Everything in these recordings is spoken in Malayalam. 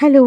ഹലോ,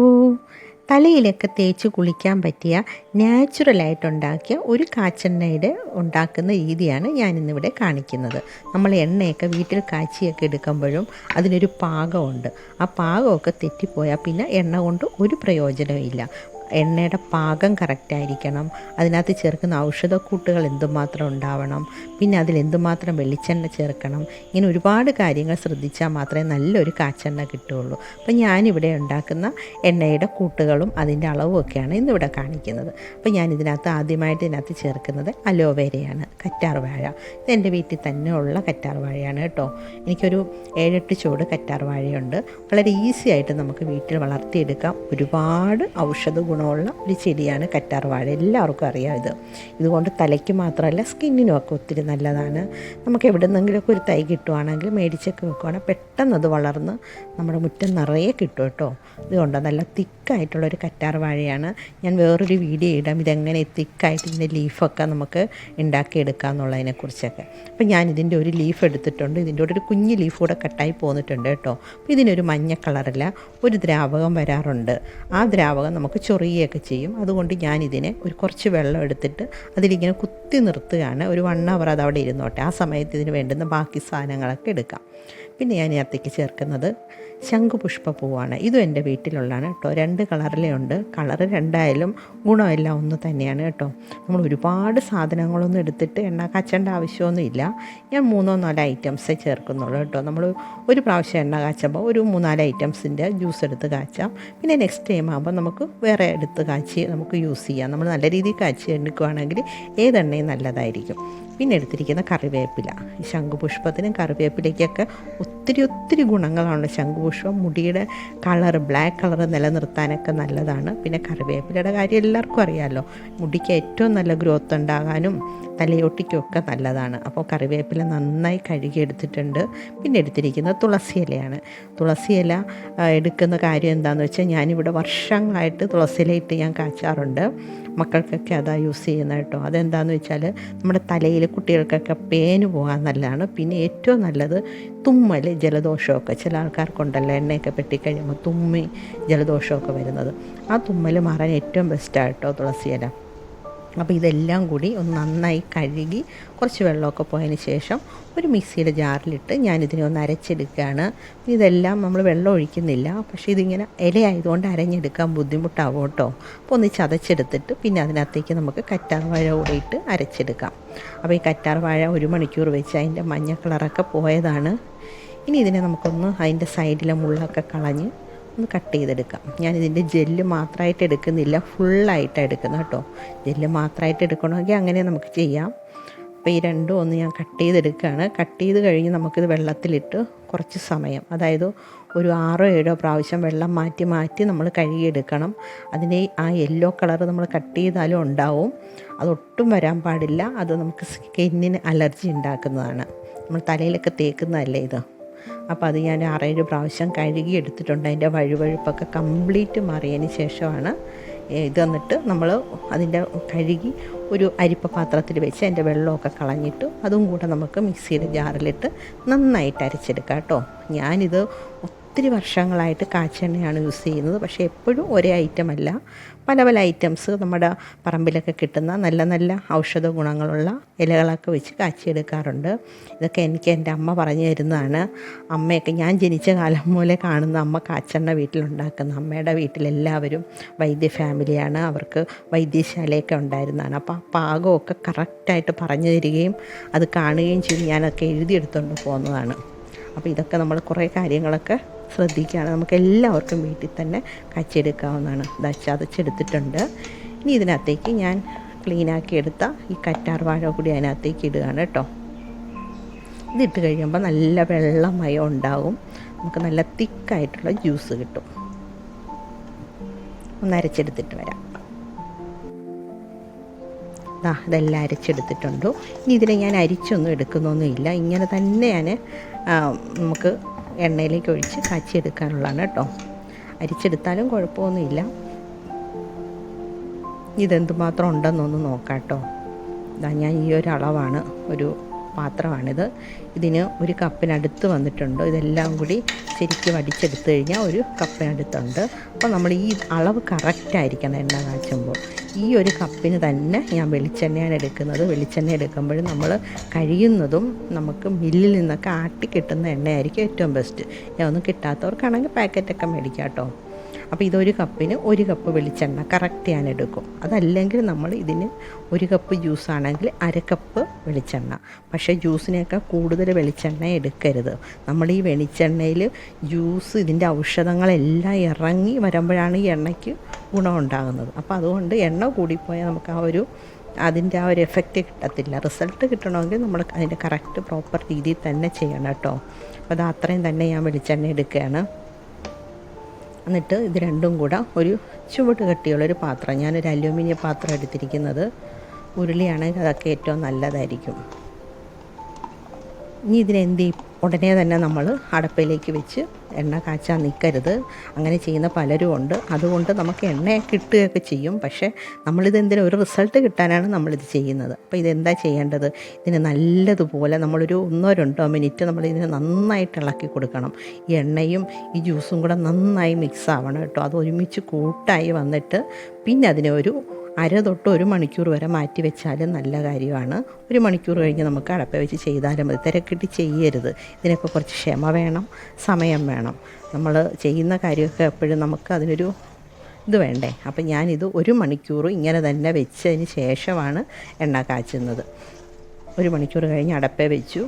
തലയിലൊക്കെ തേച്ച് കുളിക്കാൻ പറ്റിയ നാച്ചുറലായിട്ടുണ്ടാക്കിയ ഒരു കാച്ചെണ്ണയുടെ ഉണ്ടാക്കുന്ന രീതിയാണ് ഞാനിന്നിവിടെ കാണിക്കുന്നത്. നമ്മൾ എണ്ണയൊക്കെ വീട്ടിൽ കാച്ചിയൊക്കെ എടുക്കുമ്പോഴും അതിനൊരു പാകമുണ്ട്. ആ പാകമൊക്കെ തെറ്റിപ്പോയാൽ പിന്നെ എണ്ണ കൊണ്ട് ഒരു പ്രയോജനവും ഇല്ല. എണ്ണയുടെ പാകം കറക്റ്റായിരിക്കണം. അതിനകത്ത് ചേർക്കുന്ന ഔഷധക്കൂട്ടുകൾ എന്തുമാത്രം ഉണ്ടാവണം, പിന്നെ അതിൽ എന്തുമാത്രം വെളിച്ചെണ്ണ ചേർക്കണം, ഇങ്ങനെ ഒരുപാട് കാര്യങ്ങൾ ശ്രദ്ധിച്ചാൽ മാത്രമേ നല്ലൊരു കാച്ചെണ്ണ കിട്ടുകയുള്ളൂ. അപ്പം ഞാനിവിടെ ഉണ്ടാക്കുന്ന എണ്ണയുടെ കൂട്ടുകളും അതിൻ്റെ അളവുമൊക്കെയാണ് ഇന്നിവിടെ കാണിക്കുന്നത്. അപ്പോൾ ഞാനിതിനകത്ത് ആദ്യമായിട്ട് ഇതിനകത്ത് ചേർക്കുന്നത് അലോവേരയാണ്, കറ്റാർ വാഴ. ഇതെൻ്റെ വീട്ടിൽ തന്നെ ഉള്ള കറ്റാർ വാഴയാണ് കേട്ടോ. എനിക്കൊരു 7-8 ചുവട് കറ്റാർ വാഴയുണ്ട്. വളരെ ഈസി ആയിട്ട് നമുക്ക് വീട്ടിൽ വളർത്തിയെടുക്കാം. ഒരുപാട് ഔഷധ ഗുണമുള്ള ഒരു ചെടിയാണ് കറ്റാർ വാഴ. എല്ലാവർക്കും അറിയാം ഇതുകൊണ്ട് തലയ്ക്ക് മാത്രമല്ല സ്കിന്നിനും ഒക്കെ ഒത്തിരി നല്ലതാണ്. നമുക്ക് എവിടെ നിന്നെങ്കിലുമൊക്കെ ഒരു തൈ കിട്ടുവാണെങ്കിൽ മേടിച്ചൊക്കെ വെക്കുവാണെങ്കിൽ പെട്ടെന്ന് അത് വളർന്ന് നമ്മുടെ മുറ്റം നിറയെ കിട്ടും കേട്ടോ. ഇതുകൊണ്ട് നല്ല തിക്കായിട്ടുള്ളൊരു കറ്റാർ വാഴയാണ്. ഞാൻ വേറൊരു വീഡിയോ ഇടാം ഇതെങ്ങനെ തിക്കായിട്ട് ഇതിൻ്റെ ലീഫൊക്കെ നമുക്ക് ഉണ്ടാക്കിയെടുക്കാം എന്നുള്ളതിനെക്കുറിച്ചൊക്കെ. അപ്പോൾ ഞാനിതിൻ്റെ ഒരു ലീഫ് എടുത്തിട്ടുണ്ട്. ഇതിൻ്റെ ഒരു കുഞ്ഞ് ലീഫ് കൂടെ കട്ടായി പോന്നിട്ടുണ്ട് കേട്ടോ. അപ്പോൾ ഇതിനൊരു മഞ്ഞ കളറിൽ ഒരു ദ്രാവകം വരാറുണ്ട്. ആ ദ്രാവകം നമുക്ക് ചൊറിയുകയൊക്കെ ചെയ്യും. അതുകൊണ്ട് ഞാനിതിനെ കുറച്ച് വെള്ളം എടുത്തിട്ട് അതിലിങ്ങനെ കുത്തി നിർത്തുകയാണ്. ഒരു 1 hour അതവിടെ ഇരുന്നോട്ടെ. ആ സമയത്ത് ഇതിന് വേണ്ടുന്ന ബാക്കി സാധനങ്ങളൊക്കെ എടുക്കാം. പിന്നെ ഞാൻ ഇതിനകത്തേക്ക് ചേർക്കുന്നത് ശംഖുപുഷ്പപ്പൂവാണ്. ഇതും എൻ്റെ വീട്ടിലുള്ളതാണ് കേട്ടോ. 2 കളറിലേ ഉണ്ട്. കളറ് രണ്ടായാലും ഗുണമെല്ലാം ഒന്ന് തന്നെയാണ് കേട്ടോ. നമ്മൾ ഒരുപാട് സാധനങ്ങളൊന്നും എടുത്തിട്ട് എണ്ണ കാച്ചേണ്ട ആവശ്യമൊന്നും ഇല്ല. ഞാൻ 3-4 ഐറ്റംസേ ചേർക്കുന്നുള്ളൂ കേട്ടോ. നമ്മൾ ഒരു പ്രാവശ്യം എണ്ണ കാച്ചുമ്പോൾ ഒരു 3-4 ഐറ്റംസിൻ്റെ ജ്യൂസ് എടുത്ത് കാച്ചാം. പിന്നെ നെക്സ്റ്റ് ടൈം ആകുമ്പോൾ നമുക്ക് വേറെ എടുത്ത് കാച്ചി നമുക്ക് യൂസ് ചെയ്യാം. നമ്മൾ നല്ല രീതിയിൽ കാച്ചി എടുക്കുകയാണെങ്കിൽ ഏതെണ്ണയും നല്ലതായിരിക്കും. പിന്നെ എടുത്തിരിക്കുന്ന കറിവേപ്പില. ഈ ശംഖുപുഷ്പത്തിനും കറിവേപ്പിലയ്ക്കൊക്കെ ഒത്തിരി ഗുണങ്ങളാണ്. ശംഖുപുഷ്പം മുടിയുടെ ബ്ലാക്ക് കളർ നിലനിർത്താനൊക്കെ നല്ലതാണ്. പിന്നെ കറിവേപ്പിലയുടെ കാര്യം എല്ലാവർക്കും അറിയാമല്ലോ. മുടിക്ക് ഏറ്റവും നല്ല ഗ്രോത്ത് ഉണ്ടാകാനും തലയോട്ടിക്കൊക്കെ നല്ലതാണ്. അപ്പോൾ കറിവേപ്പില നന്നായി കഴുകിയെടുത്തിട്ടുണ്ട്. പിന്നെ എടുത്തിരിക്കുന്നത് തുളസി ഇലയാണ്. തുളസി ഇല എടുക്കുന്ന കാര്യം എന്താണെന്ന് വെച്ചാൽ ഞാനിവിടെ വർഷങ്ങളായിട്ട് തുളസി ഇല ഇട്ട് ഞാൻ കാച്ചാറുണ്ട്. മക്കൾക്കൊക്കെ അതാ യൂസ് ചെയ്യുന്നത് കേട്ടോ. അതെന്താണെന്ന് വെച്ചാൽ നമ്മുടെ തലയിൽ കുട്ടികൾക്കൊക്കെ പേന് പോകാൻ നല്ലതാണ്. പിന്നെ ഏറ്റവും നല്ലത് തുമ്മൽ, ജലദോഷമൊക്കെ ചില ആൾക്കാർക്കുണ്ടല്ലോ എണ്ണയൊക്കെ പെട്ടിക്കഴിയുമ്പോൾ തുമ്മി ജലദോഷമൊക്കെ വരുന്നത്. ആ തുമ്മൽ മാറാൻ ഏറ്റവും ബെസ്റ്റാണ് കേട്ടോ തുളസി ഇല. അപ്പോൾ ഇതെല്ലാം കൂടി ഒന്ന് നന്നായി കഴുകി കുറച്ച് വെള്ളമൊക്കെ പോയതിന് ശേഷം ഒരു മിക്സിയുടെ ജാറിലിട്ട് ഞാനിതിനെ ഒന്ന് അരച്ചെടുക്കുകയാണ്. ഇതെല്ലാം നമ്മൾ വെള്ളം ഒഴിക്കുന്നില്ല. പക്ഷേ ഇതിങ്ങനെ ഇലയായതുകൊണ്ട് അരഞ്ഞെടുക്കാൻ ബുദ്ധിമുട്ടാവും കേട്ടോ. അപ്പോൾ ഒന്ന് ചതച്ചെടുത്തിട്ട് പിന്നെ അതിനകത്തേക്ക് നമുക്ക് കറ്റാർ വാഴ കൂടെ ഇട്ട് അരച്ചെടുക്കാം. അപ്പോൾ ഈ കറ്റാർ വാഴ 1 മണിക്കൂർ വെച്ച് അതിൻ്റെ മഞ്ഞ കളറൊക്കെ പോയതാണ്. ഇനി ഇതിനെ നമുക്കൊന്ന് അതിൻ്റെ സൈഡിലെ മുള്ളൊക്കെ കളഞ്ഞ് ഒന്ന് കട്ട് ചെയ്തെടുക്കാം. ഞാനിതിൻ്റെ ജെല്ല് മാത്രമായിട്ട് എടുക്കുന്നില്ല, ഫുള്ളായിട്ടാണ് എടുക്കുന്നത് കേട്ടോ. ജെല്ല് മാത്രമായിട്ട് എടുക്കണമെങ്കിൽ അങ്ങനെ നമുക്ക് ചെയ്യാം. അപ്പോൾ ഈ രണ്ടും ഒന്ന് ഞാൻ കട്ട് ചെയ്തെടുക്കുകയാണ്. കട്ട് ചെയ്ത് കഴിഞ്ഞ് നമുക്കിത് വെള്ളത്തിലിട്ട് കുറച്ച് സമയം, അതായത് ഒരു 6-7 പ്രാവശ്യം വെള്ളം മാറ്റി നമ്മൾ കഴുകിയെടുക്കണം. അതിൻ്റെ ആ യെല്ലോ കളർ നമ്മൾ കട്ട് ചെയ്താലും ഉണ്ടാവും. അതൊട്ടും വരാൻ പാടില്ല. അത് നമുക്ക് സ്കിന്നിന് അലർജി ഉണ്ടാക്കുന്നതാണ്. നമ്മൾ തലയിലൊക്കെ തേക്കുന്നതല്ലേ ഇത്. അപ്പോൾ അത് ഞാൻ 6-7 പ്രാവശ്യം കഴുകി എടുത്തിട്ടുണ്ട്. അതിൻ്റെ വഴുവഴുപ്പൊക്കെ കംപ്ലീറ്റ് മാറിയതിന് ശേഷമാണ് ഇത്. എന്നിട്ട് നമ്മൾ അതിൻ്റെ കഴുകി ഒരു അരിപ്പ പാത്രത്തിൽ വെച്ച് അതിൻ്റെ വെള്ളമൊക്കെ കളഞ്ഞിട്ട് അതും കൂടെ നമുക്ക് മിക്സിയുടെ ജാറിലിട്ട് നന്നായിട്ട് അരച്ചെടുക്കാം കേട്ടോ. ഞാനിത് ഒത്തിരി വർഷങ്ങളായിട്ട് കാച്ചെണ്ണയാണ് യൂസ് ചെയ്യുന്നത്. പക്ഷേ എപ്പോഴും ഒരേ ഐറ്റമല്ല, പല ഐറ്റംസ് നമ്മുടെ പറമ്പിലൊക്കെ കിട്ടുന്ന നല്ല ഔഷധ ഗുണങ്ങളുള്ള ഇലകളൊക്കെ വെച്ച് കാച്ചിയെടുക്കാറുണ്ട്. ഇതൊക്കെ എനിക്ക് എൻ്റെ അമ്മ പറഞ്ഞു തരുന്നതാണ്. അമ്മയൊക്കെ ഞാൻ ജനിച്ച കാലം മുതലേ കാണുന്ന അമ്മ കാച്ചെണ്ണ വീട്ടിലുണ്ടാക്കുന്ന. അമ്മയുടെ വീട്ടിലെല്ലാവരും വൈദ്യ ഫാമിലിയാണ്. അവർക്ക് വൈദ്യശാലയൊക്കെ ഉണ്ടായിരുന്നതാണ്. അപ്പോൾ ആ പാകമൊക്കെ കറക്റ്റായിട്ട് പറഞ്ഞു തരികയും അത് കാണുകയും ചെയ്ത് ഞാനൊക്കെ എഴുതിയെടുത്തുകൊണ്ട് പോകുന്നതാണ്. അപ്പോൾ ഇതൊക്കെ നമ്മൾ കുറേ കാര്യങ്ങളൊക്കെ ശ്രദ്ധിക്കുകയാണ്. നമുക്ക് എല്ലാവർക്കും വീട്ടിൽ തന്നെ കാച്ചിയെടുക്കാവുന്നതാണ്. ചതച്ചെടുത്തിട്ടുണ്ട്. ഇനി ഇതിനകത്തേക്ക് ഞാൻ ക്ലീനാക്കി എടുത്ത ഈ കറ്റാർ വാഴ കൂടി അതിനകത്തേക്ക് ഇടുകയാണ് കേട്ടോ. ഇതിട്ട് കഴിയുമ്പോൾ നല്ല വെള്ളമയം ഉണ്ടാവും. നമുക്ക് നല്ല തിക്കായിട്ടുള്ള ജ്യൂസ് കിട്ടും. ഒന്ന് അരച്ചെടുത്തിട്ട് വരാം. ഇതെല്ലാം അരച്ചെടുത്തിട്ടുണ്ട്. ഇനി ഇതിനെ ഞാൻ അരിച്ചൊന്നും എടുക്കുന്നൊന്നുമില്ല. ഇങ്ങനെ തന്നെ ഞാൻ നമുക്ക് എണ്ണയിലേക്ക് ഒഴിച്ച് കാച്ചിയെടുക്കാനുള്ളതാണ് കേട്ടോ. അരിച്ചെടുത്താലും കുഴപ്പമൊന്നുമില്ല. ഇതെന്തുമാത്രം ഉണ്ടെന്നൊന്ന് നോക്കാം കേട്ടോ. ഞാൻ ഈ ഒരു അളവാണ്, ഒരു പാത്രമാണിത്. ഇതിന് ഒരു കപ്പിനടുത്ത് വന്നിട്ടുണ്ട്. ഇതെല്ലാം കൂടി ശരിക്കും വടിച്ചെടുത്ത് കഴിഞ്ഞാൽ ഒരു കപ്പിനടുത്തുണ്ട്. അപ്പോൾ നമ്മൾ ഈ അളവ് കറക്റ്റായിരിക്കണം എണ്ണ കാച്ചുമ്പോൾ. ഈ ഒരു കപ്പിന് തന്നെ ഞാൻ വെളിച്ചെണ്ണയാണ് എടുക്കുന്നത്. വെളിച്ചെണ്ണ എടുക്കുമ്പോൾ നമ്മൾ കഴിയുന്നതും നമുക്ക് മില്ലിൽ നിന്നൊക്കെ ആട്ടി കിട്ടുന്ന എണ്ണയായിരിക്കും ഏറ്റവും ബെസ്റ്റ്. ഒന്നും കിട്ടാത്തവർക്കാണെങ്കിൽ പാക്കറ്റൊക്കെ മേടിക്കാം കേട്ടോ. അപ്പോൾ ഇതൊരു കപ്പിന് ഒരു കപ്പ് വെളിച്ചെണ്ണ കറക്റ്റ് ഞാൻ എടുക്കും. അതല്ലെങ്കിൽ നമ്മൾ ഇതിന് ഒരു കപ്പ് ജ്യൂസാണെങ്കിൽ അര കപ്പ് വെളിച്ചെണ്ണ. പക്ഷേ ജ്യൂസിനേക്കാൾ കൂടുതൽ വെളിച്ചെണ്ണ എടുക്കരുത്. നമ്മൾ ഈ വെളിച്ചെണ്ണയിൽ ജ്യൂസ് ഇതിൻ്റെ ഔഷധങ്ങളെല്ലാം ഇറങ്ങി വരുമ്പോഴാണ് ഈ എണ്ണയ്ക്ക് ഗുണമുണ്ടാകുന്നത്. അപ്പോൾ അതുകൊണ്ട് എണ്ണ കൂടിപ്പോയാൽ നമുക്ക് അതിൻ്റെ ആ ഒരു എഫക്റ്റ് കിട്ടത്തില്ല. റിസൾട്ട് കിട്ടണമെങ്കിൽ നമ്മൾ അതിൻ്റെ കറക്റ്റ് പ്രോപ്പർ രീതിയിൽ തന്നെ ചെയ്യണം കേട്ടോ. അപ്പോൾ അത് അത്രയും തന്നെ ഞാൻ വെളിച്ചെണ്ണ എടുക്കുകയാണ്. എന്നിട്ട് ഇത് രണ്ടും കൂടെ ഒരു ചുവട് കട്ടിയുള്ളൊരു പാത്രം, ഞാനൊരു അലൂമിനിയം പാത്രം എടുത്തിരിക്കുന്നത്. ഉരുളിയാണെങ്കിൽ അതൊക്കെ ഏറ്റവും നല്ലതായിരിക്കും. ഇനി ഇതിനെന്ത് ഉടനെ തന്നെ നമ്മൾ അടപ്പിലേക്ക് വെച്ച് എണ്ണ കാച്ചാൻ നിൽക്കരുത്. അങ്ങനെ ചെയ്യുന്ന പലരും ഉണ്ട്. അതുകൊണ്ട് നമുക്ക് എണ്ണ കിട്ടുകയൊക്കെ ചെയ്യും. പക്ഷേ നമ്മളിതെന്തിനും ഒരു റിസൾട്ട് കിട്ടാനാണ് നമ്മളിത് ചെയ്യുന്നത്. അപ്പോൾ ഇതെന്താ ചെയ്യേണ്ടത്? ഇതിന് നല്ലതുപോലെ നമ്മളൊരു 1-2 മിനിറ്റ് നമ്മളിതിനെ നന്നായിട്ട് ഇളക്കി കൊടുക്കണം. ഈ എണ്ണയും ഈ ജ്യൂസും കൂടെ നന്നായി മിക്സ് ആവണം കേട്ടോ. അത് ഒരുമിച്ച് കൂട്ടായി വന്നിട്ട് പിന്നെ അതിനെ ഒരു അര തൊട്ട് 1 മണിക്കൂർ വരെ മാറ്റി വെച്ചാലും നല്ല കാര്യമാണ്. 1 മണിക്കൂർ കഴിഞ്ഞ് നമുക്ക് അടപ്പ വെച്ച് ചെയ്താലും മതി. തിരക്കിട്ട് ചെയ്യരുത്. ഇതിനൊക്കെ കുറച്ച് ക്ഷമ വേണം, സമയം വേണം. നമ്മൾ ചെയ്യുന്ന കാര്യമൊക്കെ എപ്പോഴും നമുക്ക് അതിനൊരു ഇത് വേണ്ടേ. അപ്പം ഞാനിത് 1 മണിക്കൂർ ഇങ്ങനെ തന്നെ വെച്ചതിന് ശേഷമാണ് എണ്ണ കാച്ചുന്നത്. 1 മണിക്കൂർ കഴിഞ്ഞ് അടപ്പേ വെച്ചു.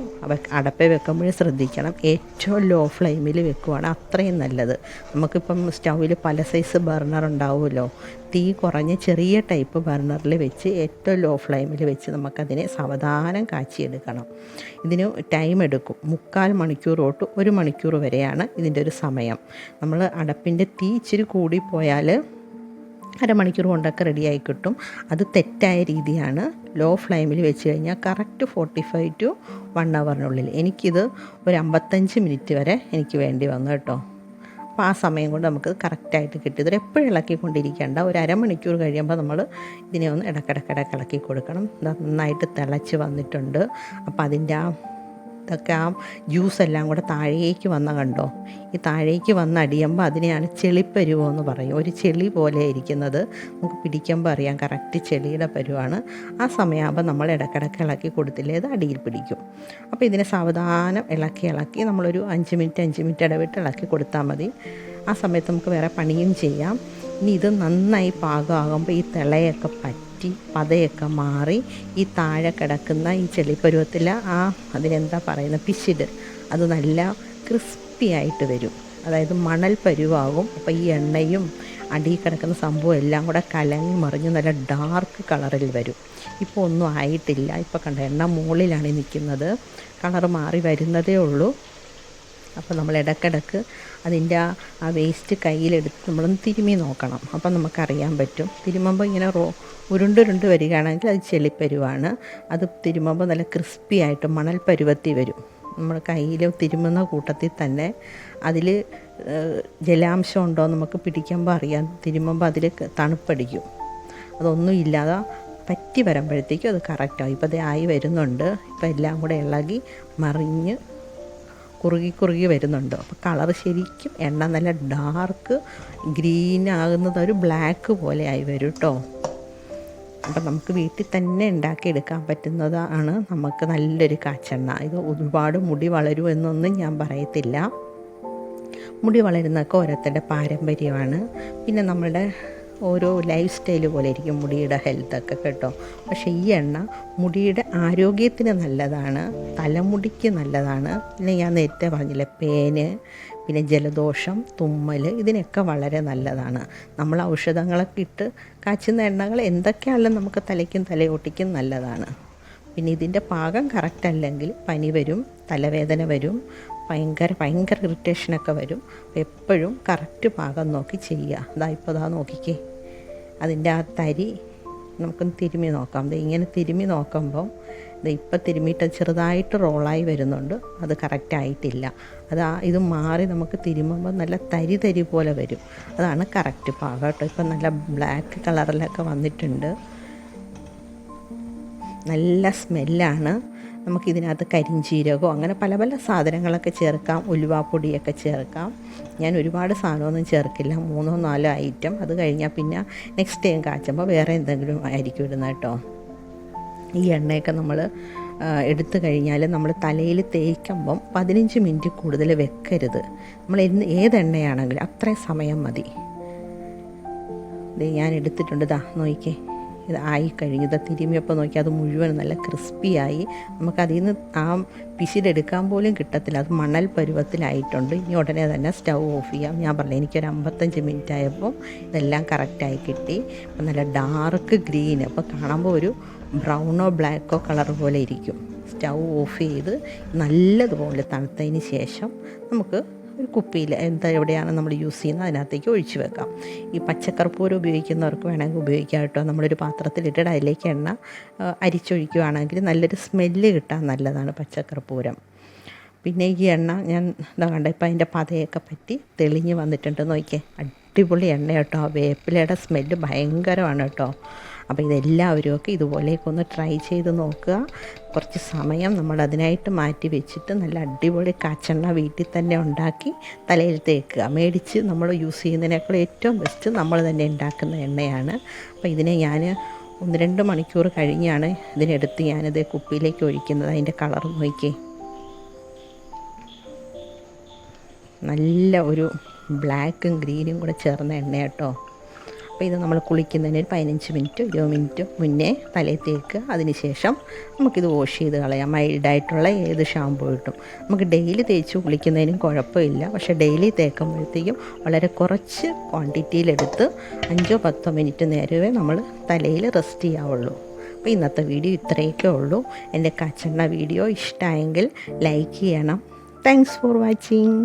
അടപ്പേ വെക്കുമ്പോൾ ശ്രദ്ധിക്കണം, ഏറ്റവും ലോ ഫ്ലെയിമിൽ വെക്കുവാണ് അത്രയും നല്ലത്. നമുക്കിപ്പം സ്റ്റൗവിൽ പല സൈസ് ബർണർ ഉണ്ടാവുമല്ലോ. തീ കുറഞ്ഞ ചെറിയ ടൈപ്പ് ബർണറിൽ വെച്ച് ഏറ്റവും ലോ ഫ്ലെയിമിൽ വെച്ച് നമുക്കതിനെ സാവധാനം കാച്ചിയെടുക്കണം. ഇതിന് ടൈം എടുക്കും. 3/4 മണിക്കൂർ തൊട്ട് 1 മണിക്കൂർ വരെയാണ് ഇതിൻ്റെ ഒരു സമയം. നമ്മൾ അടപ്പിൻ്റെ തീ ഇച്ചിരി കൂടിപ്പോയാൽ അരമണിക്കൂർ കൊണ്ടൊക്കെ റെഡിയായി കിട്ടും. അത് തെറ്റായ രീതിയാണ്. ലോ ഫ്ലെയിമിൽ വെച്ച് കഴിഞ്ഞാൽ കറക്റ്റ് 45 to 1 hourനുള്ളിൽ. എനിക്കിത് ഒരു 55 മിനിറ്റ് വരെ എനിക്ക് വേണ്ടി വന്നു കേട്ടോ. അപ്പോൾ ആ സമയം കൊണ്ട് നമുക്ക് കറക്റ്റായിട്ട് കിട്ടും. ഇതൊരു എപ്പോഴും ഇളക്കിക്കൊണ്ടിരിക്കേണ്ട. ഒരു അരമണിക്കൂർ കഴിയുമ്പോൾ നമ്മൾ ഇതിനെ ഒന്ന് ഇടയ്ക്കിടയ്ക്ക് ഇളക്കി കൊടുക്കണം. നന്നായിട്ട് തിളച്ച് വന്നിട്ടുണ്ട്. അപ്പോൾ അതിൻ്റെ ഇതൊക്കെ ആ ജ്യൂസെല്ലാം കൂടെ താഴേക്ക് വന്ന കണ്ടോ. ഈ താഴേക്ക് വന്ന് അടിയുമ്പോൾ അതിനെയാണ് ചെളിപ്പരുവം എന്ന് പറയും. ഒരു ചെളി പോലെ ഇരിക്കുന്നത് നമുക്ക് പിടിക്കുമ്പോൾ അറിയാം കറക്റ്റ് ചെളിയുടെ പരുവാണ്. ആ സമയമാകുമ്പോൾ നമ്മൾ ഇടയ്ക്കിടയ്ക്ക് ഇളക്കി കൊടുത്തില്ലേ ഇത് അടിയിൽ പിടിക്കും. അപ്പോൾ ഇതിനെ സാവധാനം ഇളക്കി നമ്മളൊരു 5 മിനിറ്റ് ഇടവിട്ട് ഇളക്കി കൊടുത്താൽ മതി. ആ സമയത്ത് നമുക്ക് വേറെ പണിയും ചെയ്യാം. ഇനി ഇത് നന്നായി പാകമാകുമ്പോൾ ഈ തിളയൊക്കെ പറ്റി പതയൊക്കെ മാറി ഈ താഴെ കിടക്കുന്ന ഈ ചെളിപ്പരുവത്തിൽ അതിനെന്താ പറയുന്നത് പിശിട് അത് നല്ല ക്രിസ്പി ആയിട്ട് വരും. അതായത് മണൽ പരുവാകും. അപ്പോൾ ഈ എണ്ണയും അടിയിൽ കിടക്കുന്ന സംഭവം എല്ലാം കൂടെ കലങ്ങി മറിഞ്ഞ് നല്ല ഡാർക്ക് കളറിൽ വരും. ഇപ്പോൾ ഒന്നും ആയിട്ടില്ല. ഇപ്പോൾ കണ്ട എണ്ണ മുകളിലാണ് നിൽക്കുന്നത്. കളറ് മാറി വരുന്നതേ ഉള്ളൂ. അപ്പോൾ നമ്മൾ ഇടയ്ക്കിടയ്ക്ക് അതിൻ്റെ ആ വേസ്റ്റ് കയ്യിലെടുത്ത് നമ്മളൊന്ന് തിരുമ്മി നോക്കണം. അപ്പം നമുക്കറിയാൻ പറ്റും. തിരുമ്മുമ്പോൾ ഇങ്ങനെ ഉരുണ്ട് വരികയാണെങ്കിൽ അത് ചെളിപ്പരുവാണ്. അത് തിരുമ്മുമ്പോൾ നല്ല ക്രിസ്പി ആയിട്ട് മണൽ പരുവത്തിൽ വരും. നമ്മൾ കയ്യിൽ തിരുമുന്ന കൂട്ടത്തിൽ തന്നെ അതിൽ ജലാംശം ഉണ്ടോ നമുക്ക് പിടിക്കുമ്പോൾ അറിയാം. തിരുമ്മുമ്പോൾ അതിൽ തണുപ്പടിക്കും. അതൊന്നും ഇല്ലാതെ പറ്റി വരുമ്പോഴത്തേക്കും അത് കറക്റ്റാവും. ഇപ്പോൾ അത് ആയി വരുന്നുണ്ട്. ഇപ്പോൾ എല്ലാം കൂടെ ഇളകി മറിഞ്ഞ് കുറുകി വരുന്നുണ്ട്. അപ്പോൾ കളർ ശരിക്കും എണ്ണ നല്ല ഡാർക്ക് ഗ്രീൻ ആകുന്നത് ഒരു ബ്ലാക്ക് പോലെ ആയി വരും കേട്ടോ. അപ്പം നമുക്ക് വീട്ടിൽ തന്നെ ഉണ്ടാക്കിയെടുക്കാൻ പറ്റുന്നതാണ് നമുക്ക് നല്ലൊരു കാച്ചെണ്ണ. ഇത് ഒരുപാട് മുടി വളരും എന്നൊന്നും ഞാൻ പറയത്തില്ല. മുടി വളരുന്നതൊക്കെ ഓരോരുത്തരുടെ പാരമ്പര്യമാണ്. പിന്നെ നമ്മളുടെ ഓരോ ലൈഫ് സ്റ്റൈൽ പോലെ ഇരിക്കും മുടിയുടെ ഹെൽത്തൊക്കെ കേട്ടോ. പക്ഷേ ഈ എണ്ണ മുടിയുടെ ആരോഗ്യത്തിന് നല്ലതാണ്, തലമുടിക്ക് നല്ലതാണ്. പിന്നെ ഞാൻ നേരത്തെ പറഞ്ഞില്ലേ പേന്, പിന്നെ ജലദോഷം, തുമ്മൽ, ഇതിനൊക്കെ വളരെ നല്ലതാണ്. നമ്മൾ ഔഷധങ്ങളൊക്കെ ഇട്ട് കാച്ചുന്ന എണ്ണകൾ എന്തൊക്കെയാണെങ്കിലും നമുക്ക് തലയ്ക്കും തലയോട്ടിക്കും നല്ലതാണ്. പിന്നെ ഇതിൻ്റെ പാകം കറക്റ്റ് അല്ലെങ്കിൽ പനി വരും, തലവേദന വരും, ഭയങ്കര ഇറിറ്റേഷനൊക്കെ വരും. എപ്പോഴും കറക്റ്റ് പാകം നോക്കി ചെയ്യുക. ഇപ്പോൾ നോക്കിക്കേ, അതിൻ്റെ ആ തരി നമുക്കൊന്ന് തിരുമ്മി നോക്കാം. ഇങ്ങനെ തിരുമ്മി നോക്കുമ്പം ഇപ്പം തിരുമ്മിയിട്ട് ചെറുതായിട്ട് റോളായി വരുന്നുണ്ട്. അത് കറക്റ്റായിട്ടില്ല. ഇത് മാറി നമുക്ക് തിരുമ്മുമ്പോൾ നല്ല തരി പോലെ വരും. അതാണ് കറക്റ്റ് പാകം കേട്ടോ. ഇപ്പം നല്ല ബ്ലാക്ക് കളറിലൊക്കെ വന്നിട്ടുണ്ട്. നല്ല സ്മെല്ലാണ്. നമുക്കിതിനകത്ത് കരിഞ്ചീരകമോ അങ്ങനെ പല പല സാധനങ്ങളൊക്കെ ചേർക്കാം, ഉലുവാപ്പൊടിയൊക്കെ ചേർക്കാം. ഞാൻ ഒരുപാട് സാധനമൊന്നും ചേർക്കില്ല, 3-4 ഐറ്റം. അത് കഴിഞ്ഞാൽ പിന്നെ നെക്സ്റ്റ് ടൈം കാച്ചുമ്പോൾ വേറെ എന്തെങ്കിലും ആയിരിക്കും ഇടുന്നത് കേട്ടോ. ഈ എണ്ണയൊക്കെ നമ്മൾ എടുത്തു കഴിഞ്ഞാൽ നമ്മൾ തലയിൽ തേക്കുമ്പം 15 മിനിറ്റ് കൂടുതൽ വെക്കരുത്. നമ്മൾ ഏതെണ്ണയാണെങ്കിലും അത്രയും സമയം മതി. ഇത് ഞാൻ എടുത്തിട്ടുണ്ട്, നോക്കിക്കേ, ഇത് ആയി കഴിഞ്ഞു. തിരുമിയപ്പോൾ നോക്കി അത് മുഴുവൻ നല്ല ക്രിസ്പിയായി. നമുക്കതിൽ നിന്ന് ആ പിശിലെടുക്കാൻ പോലും കിട്ടത്തില്ല, അത് മണൽ പരുവത്തിലായിട്ടുണ്ട്. ഇനി ഉടനെ തന്നെ സ്റ്റൗ ഓഫ് ചെയ്യാം. ഞാൻ പറഞ്ഞു എനിക്കൊരു 55 മിനിറ്റ് ആയപ്പോൾ ഇതെല്ലാം കറക്റ്റായി കിട്ടി. അപ്പം നല്ല ഡാർക്ക് ഗ്രീൻ, അപ്പോൾ കാണുമ്പോൾ ഒരു ബ്രൗണോ ബ്ലാക്കോ കളർ പോലെ ഇരിക്കും. സ്റ്റൗ ഓഫ് ചെയ്ത് നല്ലതുപോലെ തണുത്തതിന് ശേഷം നമുക്ക് ഒരു കുപ്പിയിൽ എവിടെയാണ് നമ്മൾ യൂസ് ചെയ്യുന്നത് അതിനകത്തേക്ക് ഒഴിച്ച് വെക്കാം. ഈ പച്ചക്കർപ്പൂരം ഉപയോഗിക്കുന്നവർക്ക് വേണമെങ്കിൽ ഉപയോഗിക്കാം കേട്ടോ. നമ്മളൊരു പാത്രത്തിലിട്ടിട്ട് അതിലേക്ക് എണ്ണ അരിച്ചൊഴിക്കുകയാണെങ്കിൽ നല്ലൊരു സ്മെല്ല് കിട്ടാൻ നല്ലതാണ് പച്ചക്കർപ്പൂരം. പിന്നെ ഈ എണ്ണ ഞാൻ കണ്ട ഇപ്പം അതിൻ്റെ പതയൊക്കെ പറ്റി തെളിഞ്ഞ് വന്നിട്ടുണ്ട്. നോക്കിയേ, അടിപൊളി എണ്ണ കേട്ടോ. വേപ്പിലയുടെ സ്മെല്ല് ഭയങ്കരമാണ് കേട്ടോ. അപ്പോൾ ഇതെല്ലാവരും ഒക്കെ ഇതുപോലെയൊക്കെ ഒന്ന് ട്രൈ ചെയ്ത് നോക്കുക. കുറച്ച് സമയം നമ്മൾ അതിനായിട്ട് മാറ്റി വെച്ചിട്ട് നല്ല അടിപൊളി കാച്ചെണ്ണ വീട്ടിൽ തന്നെ ഉണ്ടാക്കി തലയിൽ തേക്കുക. മേടിച്ച് നമ്മൾ യൂസ് ചെയ്യുന്നതിനേക്കാൾ ഏറ്റവും ബെസ്റ്റ് നമ്മൾ തന്നെ ഉണ്ടാക്കുന്ന എണ്ണയാണ്. അപ്പോൾ ഇതിനെ ഞാൻ 1-2 മണിക്കൂർ കഴിഞ്ഞാണ് ഇതിനെടുത്ത് ഞാനിത് കുപ്പിയിലേക്ക് ഒഴിക്കുന്നത്. അതിൻ്റെ കളർ നോക്കിയേ, നല്ല ഒരു ബ്ലാക്കും ഗ്രീനും കൂടെ ചേർന്ന എണ്ണ കേട്ടോ. അപ്പോൾ ഇത് നമ്മൾ കുളിക്കുന്നതിന് 15 മിനിറ്റ് 20 മിനിറ്റ് മുന്നേ തലയിൽ തേക്കുക. അതിനുശേഷം നമുക്കിത് വാഷ് ചെയ്ത് കളയാം. മൈൽഡായിട്ടുള്ള ഏത് ഷാമ്പൂ കിട്ടും. നമുക്ക് ഡെയിലി തേച്ച് കുളിക്കുന്നതിനും കുഴപ്പമില്ല. പക്ഷേ ഡെയിലി തേക്കുമ്പോഴത്തേക്കും വളരെ കുറച്ച് ക്വാണ്ടിറ്റിയിലെടുത്ത് 5-10 മിനിറ്റ് നേരമേ നമ്മൾ തലയിൽ റെസ്റ്റ് ചെയ്യാവുള്ളൂ. അപ്പോൾ ഇന്നത്തെ വീഡിയോ ഇത്രയൊക്കെ ഉള്ളൂ. എൻ്റെ കാച്ചെണ്ണ വീഡിയോ ഇഷ്ടമായെങ്കിൽ ലൈക്ക് ചെയ്യണം. Thanks for watching.